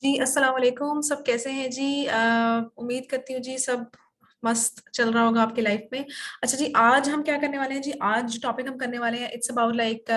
जी अस्सलाम वालेकुम। सब कैसे हैं जी? उम्मीद करती हूँ जी सब मस्त चल रहा होगा आपकी लाइफ में। अच्छा जी, आज हम क्या करने वाले हैं जी? आज जो टॉपिक हम करने वाले हैं इट्स अबाउट लाइक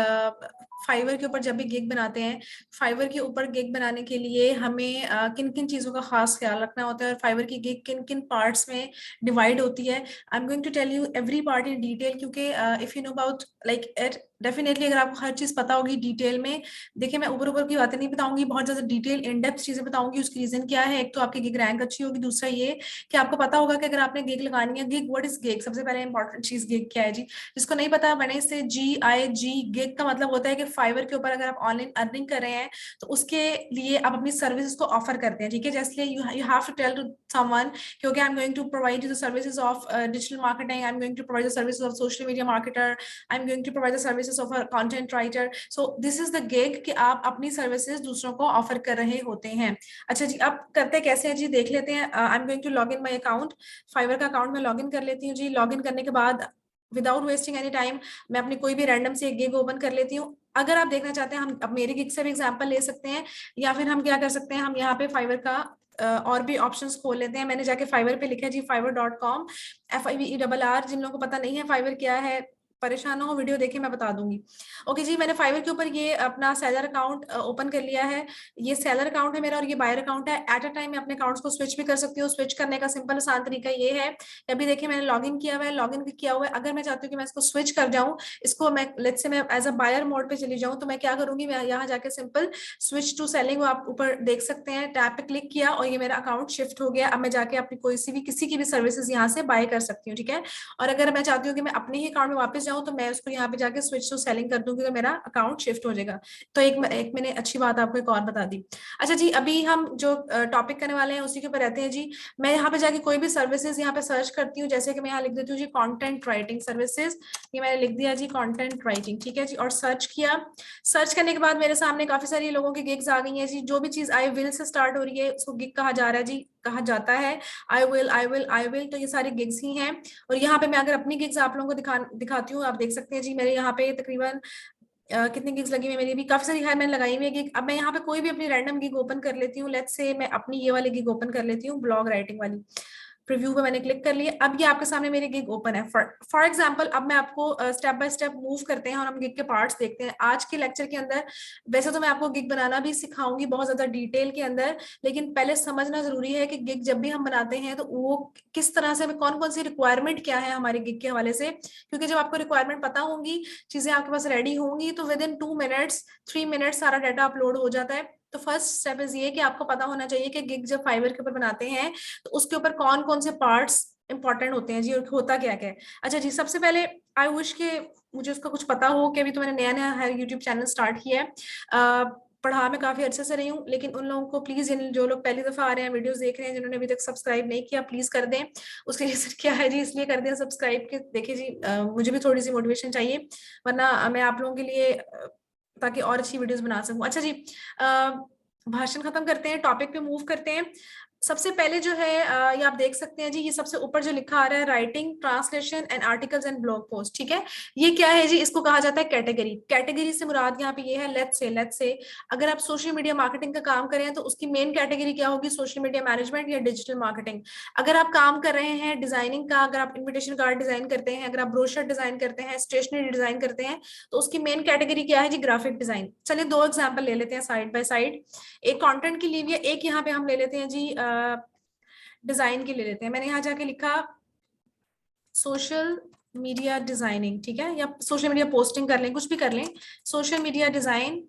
फाइवर के ऊपर जब भी गिग बनाते हैं, फाइवर के ऊपर गिग बनाने के लिए हमें किन किन चीज़ों का खास ख्याल रखना होता है और फाइवर की गिग किन किन पार्ट्स में डिवाइड होती है। I am going to tell you every part in detail, क्योंकि if you know about like it definitely अगर आपको हर चीज़ पता होगी डिटेल में। देखिए, मैं ऊपर ऊपर की बातें नहीं बताऊंगी, बहुत ज्यादा डिटेल इन डेप्थ चीजें बताऊंगी। उसकी रीजन क्या है? एक तो आपकी गिग रैंक अच्छी होगी, दूसरा ये कि आपको पता होगा कि अगर आपने गिग लगानी है, गिग व्हाट इज गिग, सबसे पहले इंपॉर्टेंट चीज गिग क्या है जी। जिसको नहीं पता, बने से GIG, गिग का मतलब होता है कि फाइवर के ऊपर अगर आप ऑनलाइन अर्निंग कर रहे हैं तो उसके लिए आप अपनी सर्विसेज को ऑफर करते हैं, ठीक है। जैसे you have to tell to someone, क्योंकि I am going to provide you the services of digital marketing, I am going to provide the services of social media marketer, I am going to provide the services of a content writer. So this is the gig कि आप अपनी services दूसरों को offer कर रहे होते हैं। अच्छा जी, अब करते कैसे हैं जी, देख लेते हैं। I am going to log in my account. Fiverr का अकाउंट में लॉग इन कर लेती हूँ जी। लॉग इन करने के बाद विदाउट वेस्टिंग एनी टाइम मैं अपनी कोई भी रैंडम से एक गिग ओपन कर लेती हूँ। अगर आप देखना चाहते हैं, हम अब मेरी गिग से भी एग्जांपल ले सकते हैं, या फिर हम क्या कर सकते हैं, हम यहाँ पे फाइवर का और भी ऑप्शंस खोल लेते हैं। मैंने जाके फाइवर पे लिखा है जी fiverr.com, FIVERR। जिन लोगों को पता नहीं है फाइवर क्या है, परेशान ना हो, वीडियो देखे मैं बता दूंगी। ओके जी, मैंने फाइवर के ऊपर ये अपना सेलर अकाउंट ओपन कर लिया है। ये सेलर अकाउंट है मेरा और ये बायर अकाउंट है। एट अ टाइम मैं अपने अकाउंट्स को स्विच भी कर सकती हूँ। स्विच करने का सिंपल आसान तरीका ये है, अभी देखिए मैंने लॉगिन किया हुआ है, लॉगिन भी किया हुआ है। अगर मैं चाहती हूँ कि मैं इसको स्विच कर जाऊँ, इसको मैं लेट्स से मैं एज अ बायर मोड पे चली जाऊँ, तो मैं क्या करूंगी, मैं यहाँ जाके सिंपल स्विच टू सेलिंग, आप ऊपर देख सकते हैं, टैब पे क्लिक किया और ये मेरा अकाउंट शिफ्ट हो गया। अब मैं जाके अपनी कोई सी भी किसी की भी सर्विसेज यहाँ से बाय कर सकती हूँ, ठीक है। और अगर मैं चाहती हूँ कि मैं अपने ही अकाउंट में वापस जाऊँ, तो मैं उसको यहाँ पे जाके स्विच टू सेलिंग कर दूंगी, तो मेरा अकाउंट शिफ्ट हो जाएगा। तो एक मैंने अच्छी बात आपको एक और बता दी। अच्छा जी, अभी हम जो टॉपिक करने वाले हैं उसी के ऊपर रहते हैं जी। मैं यहाँ पे जाके कोई भी सर्विसेज यहाँ पे सर्च करती हूँ, जैसे कि मैं यहाँ लिख देती हूँ जी कंटेंट राइटिंग सर्विसेज। ये मैंने लिख दिया जी कंटेंट राइटिंग, ठीक है जी, और सर्च किया। सर्च करने के बाद मेरे सामने काफी सारी लोगों की गिग्स आ गई हैं जी। जो भी चीज आई विल से स्टार्ट हो रही है उसको गिग कहा जा रहा है जी, कहा जाता है। आई विल, तो ये सारी गिग्स ही हैं। और यहाँ पे मैं अगर अपनी गिग्स आप लोगों को दिखाती हूँ, आप देख सकते हैं जी, मेरे यहाँ पे तकरीबन कितनी गिग्स लगी हुई है, मेरी भी काफी सारी है, मैंने लगाई हुई है गिग। अब मैं यहाँ पे कोई भी अपनी रैंडम गिग ओपन कर लेती हूँ। लेट्स से मैं अपनी ये वाली गिग ओपन कर लेती हूँ, ब्लॉग राइटिंग वाली। प्रीव्यू पे मैंने क्लिक कर लिया। अब ये आपके सामने मेरी गिग ओपन है। फॉर एग्जांपल, अब मैं आपको स्टेप बाय स्टेप मूव करते हैं और हम गिग के पार्ट्स देखते हैं आज के लेक्चर के अंदर। वैसे तो मैं आपको गिग बनाना भी सिखाऊंगी बहुत ज्यादा डिटेल के अंदर, लेकिन पहले समझना जरूरी है कि गिग जब भी हम बनाते हैं तो वो किस तरह से, हमें कौन कौन सी रिक्वायरमेंट क्या है हमारी गिग के हवाले से। क्योंकि जब आपको रिक्वायरमेंट पता होंगी, चीजें आपके पास रेडी होंगी, तो विद इन 2 मिनट्स 3 मिनट्स सारा डाटा अपलोड हो जाता है। तो फर्स्ट स्टेप इज ये कि आपको पता होना चाहिए कि गिग जब फाइवर के ऊपर बनाते हैं तो उसके ऊपर कौन कौन से पार्ट्स इंपॉर्टेंट होते हैं जी, और होता क्या क्या है। अच्छा जी, सबसे पहले आई विश के मुझे उसका कुछ पता हो, कि अभी तो मैंने नया नया है यूट्यूब चैनल स्टार्ट किया है। पढ़ा मैं काफी अच्छे से रही हूँ, लेकिन उन लोगों को प्लीज, जो लोग पहली दफा आ रहे हैं, वीडियोस देख रहे हैं, जिन्होंने अभी तक सब्सक्राइब नहीं किया, प्लीज कर दें। उसके रीजन क्या है जी, इसलिए कर दें सब्सक्राइब के, देखिए जी मुझे भी थोड़ी सी मोटिवेशन चाहिए, वरना मैं आप लोगों के लिए ताकि और अच्छी वीडियोस बना सकूं। अच्छा जी, भाषण खत्म करते हैं, टॉपिक पे मूव करते हैं। सबसे पहले जो है ये आप देख सकते हैं जी, ये सबसे ऊपर जो लिखा आ रहा है, writing, translation and articles and blog post, ठीक है। ये क्या है जी, इसको कहा जाता है कैटेगरी। कैटेगरी से मुराद यहाँ पे ये है, लेट्स से अगर आप सोशल मीडिया मार्केटिंग का काम करें तो उसकी मेन कैटेगरी क्या होगी, सोशल मीडिया मैनेजमेंट या डिजिटल मार्केटिंग। अगर आप काम कर रहे हैं डिजाइनिंग का, अगर आप इन्विटेशन कार्ड डिजाइन करते हैं, अगर आप ब्रोशर डिजाइन करते हैं, स्टेशनरी डिजाइन करते हैं, तो उसकी मेन कैटेगरी क्या है जी, ग्राफिक डिजाइन। चलिए दो एग्जाम्पल ले लेते हैं साइड बाय साइड। एक कंटेंट की ली हुई है, एक यहाँ पे हम ले लेते हैं जी डिजाइन की ले लेते हैं। मैंने यहाँ जाके लिखा सोशल मीडिया डिजाइनिंग, ठीक है, या सोशल मीडिया पोस्टिंग कर लें, कुछ भी कर लें, सोशल मीडिया डिजाइन।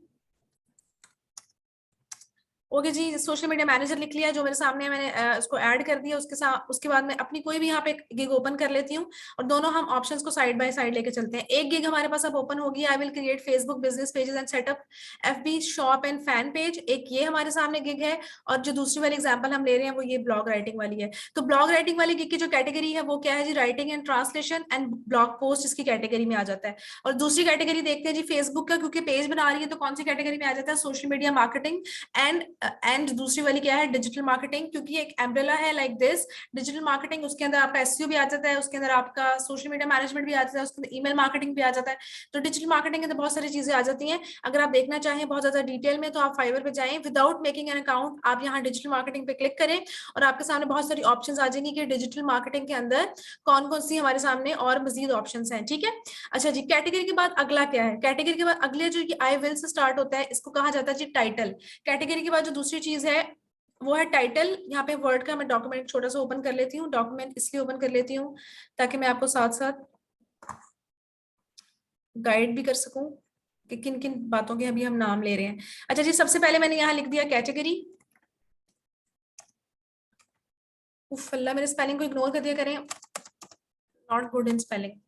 ओके जी, सोशल मीडिया मैनेजर लिख लिया जो मेरे सामने है, मैंने उसको ऐड कर दिया। उसके साथ उसके बाद मैं अपनी कोई भी यहाँ पे गिग ओपन कर लेती हूँ, और दोनों हम ऑप्शंस को साइड बाय साइड लेके चलते हैं। एक गिग हमारे पास अब ओपन होगी, आई will create Facebook business pages and setup FB shop and fan page, एक ये हमारे सामने गिग है। और जो दूसरी वाली एग्जाम्पल हम ले रहे हैं वो ये ब्लॉग राइटिंग वाली है। तो ब्लॉग राइटिंग वाली गिग की जो कैटेगरी है वो क्या है जी, writing and translation and blog post इसकी कैटेगरी में आ जाता है। और दूसरी कैटेगरी देखते हैं जी फेसबुक का, क्योंकि पेज बना रही है तो कौन सी कैटेगरी में आ जाता है, social media marketing and and दूसरी वाली क्या है, डिजिटल मार्केटिंग, क्योंकि एक एम्ब्रेला है लाइक दिस। डिजिटल मार्केटिंग, उसके अंदर आपका एसईओ भी आ जाता है, उसके अंदर आपका सोशल मीडिया मैनेजमेंट भी आ जाता है, उसके अंदर ईमेल मार्केटिंग भी आ जाता है। तो डिजिटल मार्केटिंग के अंदर बहुत सारी चीजें आ जाती हैं। अगर आप देखना चाहें बहुत ज्यादा डिटेल में तो आप फाइवर पे जाएं, विदाउट मेकिंग एन अकाउंट आप यहाँ डिजिटल मार्केटिंग पे क्लिक करें और आपके सामने बहुत सारी ऑप्शंस आ जाएंगी कि डिजिटल मार्केटिंग के अंदर कौन कौन सी हमारे सामने और मजीद ऑप्शंस हैं, ठीक है। अच्छा जी, कैटेगरी के बाद अगला क्या है, कैटेगरी के बाद अगले जो आई विल से स्टार्ट होता है, इसको कहा जाता है जी टाइटल। कैटेगरी के बाद जो दूसरी चीज है वो है टाइटल। यहाँ पे वर्ड का मैं डॉक्यूमेंट छोटा सा ओपन कर लेती हूँ, डॉक्यूमेंट इसलिए ओपन कर लेती हूँ ताकि मैं आपको साथ साथ गाइड भी कर सकूं कि किन किन बातों के अभी हम नाम ले रहे हैं। अच्छा जी, सबसे पहले मैंने यहाँ लिख दिया कैटेगरी। उफ अल्लाह, मेरे स्पेलिंग को इग्नोर कर दिया करें, नॉट गुड इन स्पेलिंग।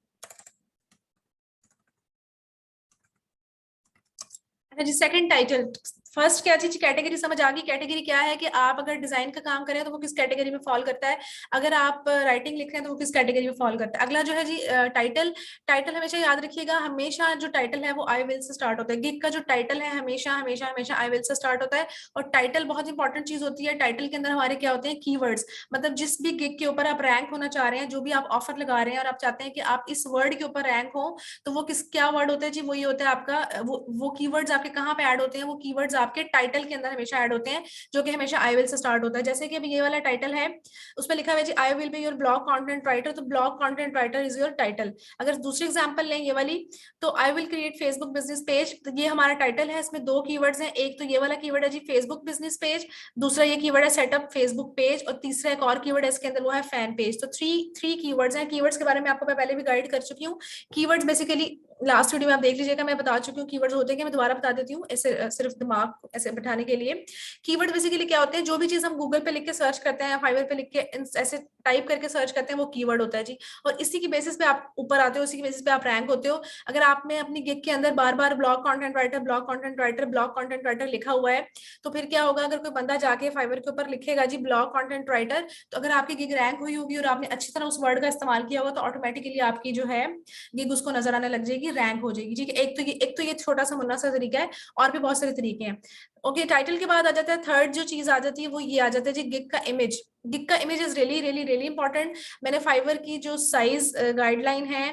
अच्छा जी, सेकंड टाइटल। फर्स्ट क्या चीज, कैटेगरी समझ आ गई। कैटेगरी क्या है कि आप अगर डिजाइन का काम करें तो वो किस कैटेगरी में फॉल करता है, अगर आप राइटिंग लिख रहे हैं तो वो किस कैटेगरी में फॉल करता है। अगला जो है जी टाइटल। टाइटल हमेशा याद रखिएगा, हमेशा जो टाइटल है वो आई विल से स्टार्ट होता है। गिग का जो टाइटल है हमेशा हमेशा हमेशा आई विल से स्टार्ट होता है। और टाइटल बहुत इंपॉर्टेंट चीज होती है। टाइटल के अंदर हमारे क्या होते हैं, कीवर्ड्स। मतलब जिस भी गिग के ऊपर आप रैंक होना चाह रहे हैं, जो भी आप ऑफर लगा रहे हैं और आप चाहते हैं कि आप इस वर्ड के ऊपर रैंक हो, तो वो किस क्या वर्ड होता है जी, वो ये होता है आपका वो कीवर्ड्स आपके कहाँ पे ऐड होते हैं, वो कीवर्ड्स आपके टाइटल के अंदर हमेशा ऐड होते हैं, जो कि हमेशा आई विल से स्टार्ट होता है। जैसे कि अभी ये वाला टाइटल है, उस पर लिखा हुआ है जी I will be your blog content writer, तो blog content writer is your title. अगर दूसरी एग्जांपल लें ये वाली, तो I will create Facebook business page, तो ये हमारा टाइटल है। इसमें दो कीवर्ड्स हैं, एक तो ये वाला कीवर्ड है जी फेसबुक बिजनेस पेज, दूसरा ये कीवर्ड है सेटअप फेसबुक पेज, और तीसरा एक और कीवर्ड है इसके अंदर, वो है फैन पेज। तो थ्री थ्री कीवर्ड्स हैं। कीवर्ड्स के बारे में आपको मैं पहले भी गाइड कर चुकी हूँ। कीवर्ड्स बेसिकली लास्ट वीडियो में आप देख लीजिएगा, मैं बता चुकी हूँ कीवर्ड्स होते हैं कि, मैं दोबारा बता देती हूँ ऐसे सिर्फ दिमाग ऐसे बैठाने के लिए। कीवर्ड बेसिकली क्या होते हैं, जो भी चीज हम गूगल पे लिख के सर्च करते हैं, फाइवर पे लिख के ऐसे टाइप करके सर्च करते हैं, वो कीवर्ड होता है जी। और इसी की बेसिस पे आप ऊपर आते हो, इसी की बेसिस पे आप रैंक होते हो। अगर आपने अपनी गिग के अंदर बार बार blog content writer, blog content writer, blog content writer लिखा हुआ है, तो फिर क्या होगा, अगर कोई बंदा जाके फाइवर के ऊपर लिखेगा जी ब्लॉग कंटेंट राइटर, तो अगर आपकी गिग रैंक हुई होगी और आपने अच्छी तरह उस वर्ड का इस्तेमाल किया होगा, तो ऑटोमेटिकली आपकी जो है गिग उसको नजर आने लग जाएगी, रैंक हो जाएगी जी। एक तो ये छोटा सा मुन्ना सा तरीका है, और भी बहुत सारे तरीके हैं। ओके, टाइटल के बाद आ जाता है थर्ड जो चीज आ जाती है, वो ये आ जाता है जी गिग का इमेज। गिग का image is really really really important. मैंने फाइवर की जो साइज गाइडलाइन है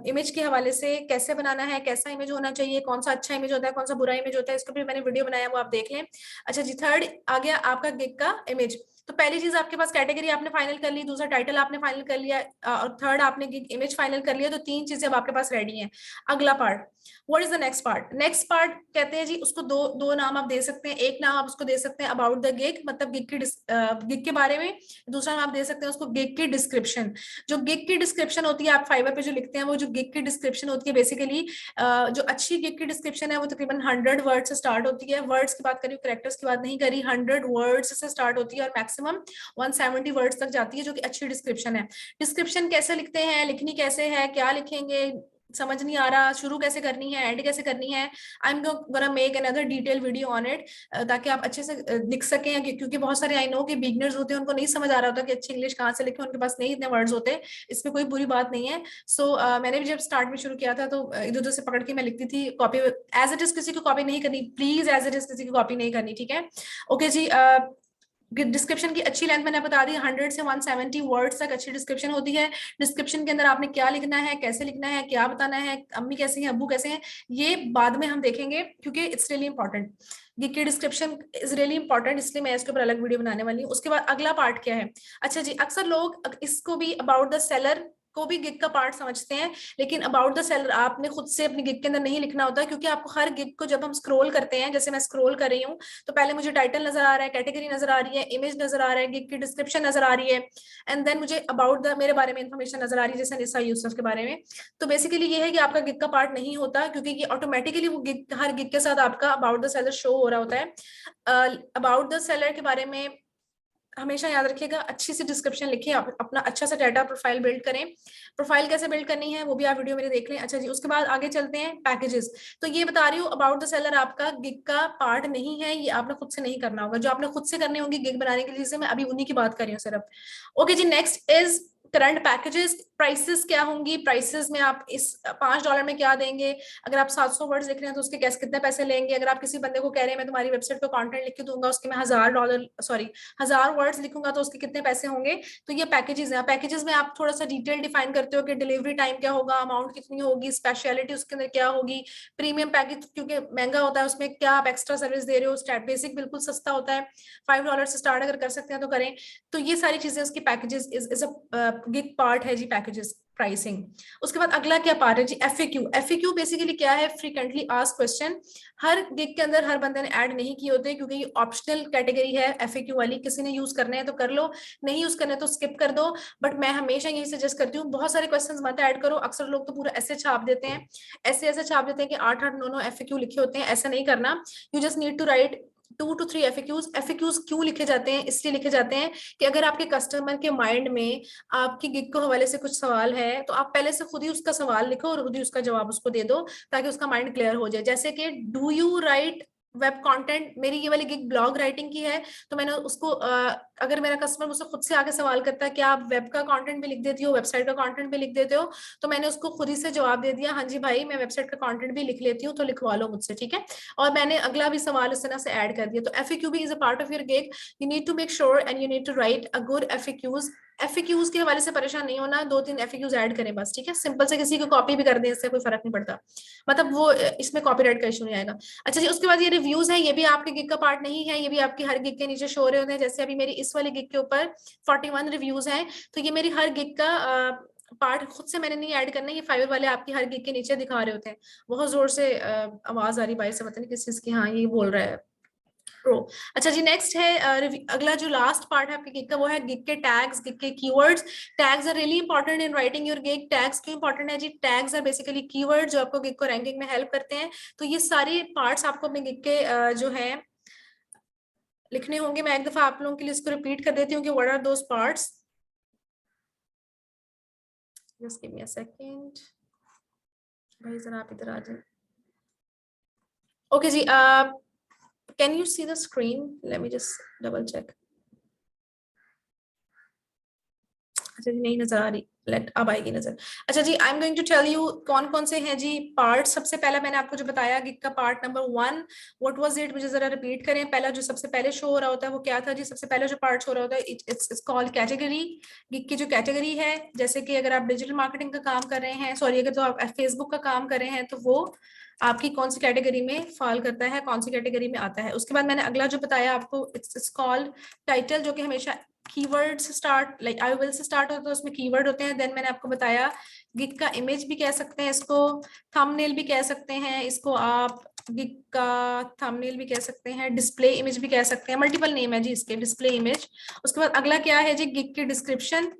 इमेज के हवाले से, कैसे बनाना है, कैसा इमेज होना चाहिए, कौन सा अच्छा इमेज होता है, कौन सा बुरा इमेज होता है, इसके भी मैंने वीडियो बनाया, वो आप देख लें। अच्छा जी, थर्ड आ गया आपका गिग का इमेज। तो पहली चीज आपके पास कैटेगरी आपने फाइनल कर ली, दूसरा टाइटल आपने फाइनल कर लिया, और थर्ड आपने गिग इमेज फाइनल कर लिया। तो तीन चीजें अब आपके पास रेडी हैं। अगला part, what is the next part. Next part कहते हैं जी, उसको दो दो नाम आप दे सकते हैं। एक नाम आप उसको दे सकते हैं अबाउट द गिग, मतलब गिग के बारे में। दूसरा नाम आप दे सकते हैं उसको गिग की डिस्क्रिप्शन। जो गिग की डिस्क्रिप्शन होती है, आप फाइवर पे जो लिखते हैं, वो जो गिग की डिस्क्रिप्शन होती है बेसिकली, जो अच्छी गिग की डिस्क्रिप्शन है वो तकरीबन 100 वर्ड से स्टार्ट होती है। वर्ड्स की बात करी, करेक्टर्स की बात नहीं करी, 100 वर्ड्स से स्टार्ट होती है और मैक्सिमम 170 वर्ड्स तक जाती है, जो कि अच्छी डिस्क्रिप्शन है। डिस्क्रिप्शन कैसे लिखते हैं, लिखनी कैसे है, क्या लिखेंगे, समझ नहीं आ रहा, शुरू कैसे करनी है, एंड कैसे करनी है, I am gonna make another detail video on it, ताकि आप अच्छे से लिख सकें। क्योंकि बहुत सारे आई नो के बिगनर्स होते हैं, उनको नहीं समझ आ रहा होता कि अच्छी इंग्लिश कहाँ से लिखें, उनके पास नहीं इतने वर्ड्स होते। इसमें कोई बुरी बात नहीं है। सो मैंने भी जब स्टार्ट में शुरू किया था, तो इधर उधर से पकड़ के मैं लिखती थी कॉपी। एज इट इज किसी को कॉपी नहीं करनी, प्लीज, एज इट इज किसी की कॉपी नहीं करनी, ठीक है। ओके जी, डिस्क्रिप्शन की अच्छी लेंथ मैंने बता दी, 100 से 170 वर्ड्स तक अच्छी डिस्क्रिप्शन होती है। डिस्क्रिप्शन के अंदर आपने क्या लिखना है, कैसे लिखना है, क्या बताना है, अम्मी कैसी हैं, अब्बू कैसे हैं, ये बाद में हम देखेंगे, क्योंकि इट्स रियली इंपॉर्टेंट। गिग की डिस्क्रिप्शन इज रियली इंपॉर्टेंट, इसलिए मैं इसके ऊपर अलग वीडियो बनाने वाली हूँ। उसके बाद अगला पार्ट क्या है। अच्छा जी, अक्सर लोग इसको भी अबाउट द सेलर को भी गिग का पार्ट समझते हैं, लेकिन अबाउट द सेलर आपने खुद से अपनी गिग के अंदर नहीं लिखना होता, क्योंकि आपको हर गिग को जब हम स्क्रॉल करते हैं, जैसे मैं स्क्रॉल कर रही हूँ, तो पहले मुझे टाइटल नजर आ रहा है, कैटेगरी नजर आ रही है, इमेज नजर आ रहा है, गिग की डिस्क्रिप्शन नजर आ रही है, एंड देन मुझे अबाउट द मेरे बारे में इंफॉर्मेशन नजर आ रही है, जैसे निसा यूसुफ के बारे में। तो बेसिकली ये है कि आपका गिग का पार्ट नहीं होता, क्योंकि ये ऑटोमेटिकली वो गिग, हर गिग के साथ आपका अबाउट द सेलर शो हो रहा होता है। अबाउट द सेलर के बारे में हमेशा याद रखिएगा, अच्छी सी डिस्क्रिप्शन लिखें, अपना अच्छा सा डाटा प्रोफाइल बिल्ड करें। प्रोफाइल कैसे बिल्ड करनी है वो भी आप वीडियो मेरे देख लें। अच्छा जी, उसके बाद आगे चलते हैं पैकेजेस। तो ये बता रही हूँ, अबाउट द सेलर आपका गिग का पार्ट नहीं है, ये आपने खुद से नहीं करना होगा। जो आपने खुद से करने होंगे गिग बनाने के लिए, मैं अभी उन्हीं की बात कर रही हूँ सिर्फ। ओके जी, next is current packages, prices क्या होंगी, प्राइसेस में आप इस $5 में क्या देंगे, अगर आप 700 वर्ड्स लिख रहे हैं तो उसके कैसे कितने पैसे लेंगे, अगर आप किसी बंदे को कह रहे हैं मैं तुम्हारी वेबसाइट पे कंटेंट लिख के दूंगा उसके मैं $1000 वर्ड्स लिखूंगा तो उसके कितने पैसे होंगे। तो ये पैकेजेस हैं। पैकेजेस में आप थोड़ा सा डिटेल डिफाइन करते हो कि डिलीवरी टाइम क्या होगा, अमाउंट कितनी होगी, स्पेशलिटी उसके अंदर क्या होगी, प्रीमियम पैकेज क्योंकि महंगा होता है उसमें क्या आप एक्स्ट्रा सर्विस दे रहे हो, बेसिक बिल्कुल सस्ता होता है, $5 से स्टार्ट अगर कर सकते हैं तो करें। तो ये सारी चीजें उसकी packages is a gig part है जी, पैकेजेस प्राइसिंग। उसके बाद अगला क्या पार्ट है जी, एफएक्यू। एफएक्यू बेसिकली क्या है, फ्रीक्वेंटली आस्क्ड क्वेश्चन। हर गिग के अंदर हर बंदे ने ऐड नहीं किए होते क्योंकि ये ऑप्शनल कैटेगरी है एफएक्यू वाली, किसी ने यूज करने हैं तो कर लो, नहीं यूज करने तो स्किप कर दो। बट मैं हमेशा यही सजेस्ट करती हूँ बहुत सारे क्वेश्चंस मत ऐड करो। अक्सर लोग तो पूरा ऐसे छाप देते हैं, ऐसे छाप देते हैं कि 8-8 9 एफएक्यू लिखे होते हैं, ऐसा नहीं करना। You just need to write 2 to 3 FAQs. FAQs क्यों लिखे जाते हैं, इसलिए लिखे जाते हैं कि अगर आपके कस्टमर के माइंड में आपकी गिग के हवाले से कुछ सवाल है तो आप पहले से खुद ही उसका सवाल लिखो और खुद ही उसका जवाब उसको दे दो ताकि उसका माइंड क्लियर हो जाए। जैसे कि do you right web content, मेरी ये वाली गिग ब्लॉग राइटिंग की है तो मैंने उसको अगर मेरा कस्टमर मुझसे खुद से आके सवाल करता है कि आप वेब का कंटेंट भी लिख देती हो, वेबसाइट का कंटेंट भी लिख देते हो, तो मैंने उसको खुद ही से जवाब दे दिया, हाँ जी भाई मैं वेबसाइट का कंटेंट भी लिख लेती हूँ तो लिखवा लो मुझसे, ठीक है। और मैंने अगला भी सवाल इस तरह से ऐड कर दिया। तो एफएक्यू भी is a part of your gig. You need to make sure and you need to write a good FAQs. FAQs के हवाले से परेशान नहीं होना, 2-3 एफएक्यूज ऐड करें बस, ठीक है। सिंपल से किसी को कॉपी भी कर दें इससे कोई फर्क नहीं पड़ता, मतलब वो इसमें कॉपीराइट का इशू नहीं आएगा। अच्छा जी, उसके बाद ये रिव्यूज है, ये भी आपके गिग का पार्ट नहीं है, ये भी आपकी हर गिग के नीचे शो हो रहे होते हैं। जैसे अभी मेरी इस वाली गिग के ऊपर 41 रिव्यूज हैं, तो ये मेरी हर गिग का पार्ट खुद से मैंने नहीं ऐड करना, ये फाइवर वाले आपकी हर गिग के नीचे दिखा रहे होते हैं। बहुत जोर से आवाज आ रही भाई से, पता नहीं किस चीज की, हाँ ये बोल रहा है प्रो। अच्छा जी, नेक्स्ट है अगला जो लास्ट पार्ट है आपके गिग का, वो है गिग के टैग्स, गिग के keywords. Tags are really important in writing your gig. Tags क्यों इंपॉर्टेंट है जी, टैग्स आर बेसिकली कीवर्ड जो आपको गिग को रैंकिंग में हेल्प करते हैं। तो ये सारे पार्ट्स आपको अपने गिग के जो है लिखने होंगे। मैं एक दफा आप लोगों के लिए इसको रिपीट कर देती हूँ कि what are those parts. Just give me a second भाई, जरा आप इधर आ जाए। ओके जी, can you see the screen, let me just double check. अच्छा जी, नहीं नजर आ रही, लेट अब आएगी नजर। अच्छा जी, I am going to tell you कौन कौन से हैं जी पार्ट। सबसे पहला मैंने आपको जो बताया गिग का part number 1, what was it, मुझे जरा रिपीट करें। पहला जो सबसे पहले शो हो रहा होता है वो क्या था जी, सबसे पहले जो पार्ट शो हो रहा होता है इट्स कॉल्ड कैटेगरी। गिग की जो कैटेगरी है, जैसे कि अगर आप डिजिटल मार्केटिंग का काम कर रहे हैं, सॉरी अगर तो आप फेसबुक का काम कर रहे हैं तो वो आपकी कौन सी कैटेगरी में फॉल करता है, कौन सी कैटेगरी में आता है। उसके बाद मैंने अगला जो बताया आपको, इट्स कॉल्ड टाइटल, जो कि हमेशा कीवर्ड से start, like I will say start होता है, उसमें कीवर्ड होते हैं। देन मैंने आपको बताया गिग का इमेज भी कह सकते हैं इसको, थंबनेल भी कह सकते हैं इसको, आप गिग का थंबनेल भी कह सकते हैं, डिस्प्ले इमेज भी कह सकते हैं, मल्टीपल नेम है जी इसके, डिस्प्ले इमेज। उसके बाद अगला क्या है जी, गिग की डिस्क्रिप्शन,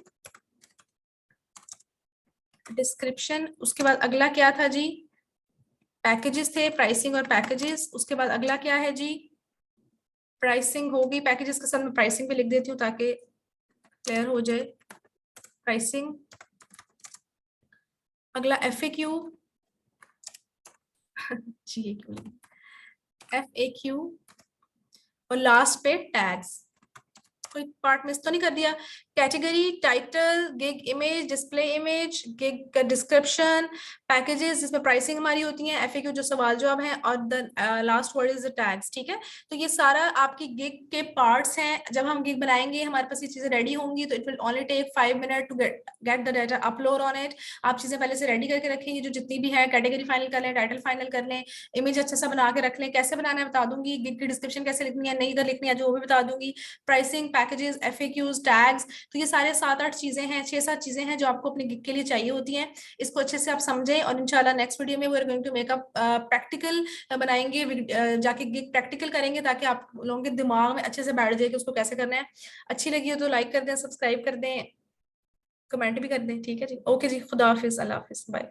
डिस्क्रिप्शन। उसके बाद अगला क्या था जी, पैकेजेस थे, प्राइसिंग और पैकेजेस। उसके बाद अगला क्या है जी, प्राइसिंग होगी, पैकेजेस के साथ मैं प्राइसिंग भी लिख देती हूँ ताकि क्लियर हो जाए। प्राइसिंग, अगला एफएक्यू जी, एफएक्यू, और लास्ट पे टैग्स। कोई पार्ट मिस तो नहीं कर दिया। Category, title, gig image, display image, gig का डिस्क्रिप्शन, पैकेजेस जिसमें प्राइसिंग हमारी होती है, एफएक्यू जो सवाल जवाब है, और the last word is the tags, ठीक है। तो ये सारा आपकी गिग के पार्ट्स हैं। जब हम गिग बनाएंगे हमारे पास ये चीजें रेडी होंगी तो it will only take 5 minute to get the data upload on it. आप चीजें पहले से रेडी करके रखेंगे, जो जितनी भी है, कैटेगरी फाइनल कर लें, टाइटल फाइनल कर लें, इमेज अच्छा सा बना के रख लें। कैसे बनाना है बता दूंगी, गिग की डिस्क्रिप्शन कैसे लिखनी है, नहीं इधर लिखनी है जो वो भी बता दूंगी, प्राइसिंग, पैकेजेस, एफएक्यूज, टैग्स। तो ये सारे 7-8 चीजें हैं, 6-7 चीजें हैं जो आपको अपने गिग के लिए चाहिए होती हैं। इसको अच्छे से आप समझें और इंशाल्लाह नेक्स्ट वीडियो में we are going to make up practical बनाएंगे, जाके गिग प्रैक्टिकल करेंगे ताकि आप लोगों के दिमाग में अच्छे से बैठ जाए कि उसको कैसे करना है। अच्छी लगी हो तो लाइक कर दें, सब्सक्राइब कर दें, कमेंट भी कर दें, ठीक है जी। ओके जी, खुदा हाफिज, अल्लाह हाफिज, बाय।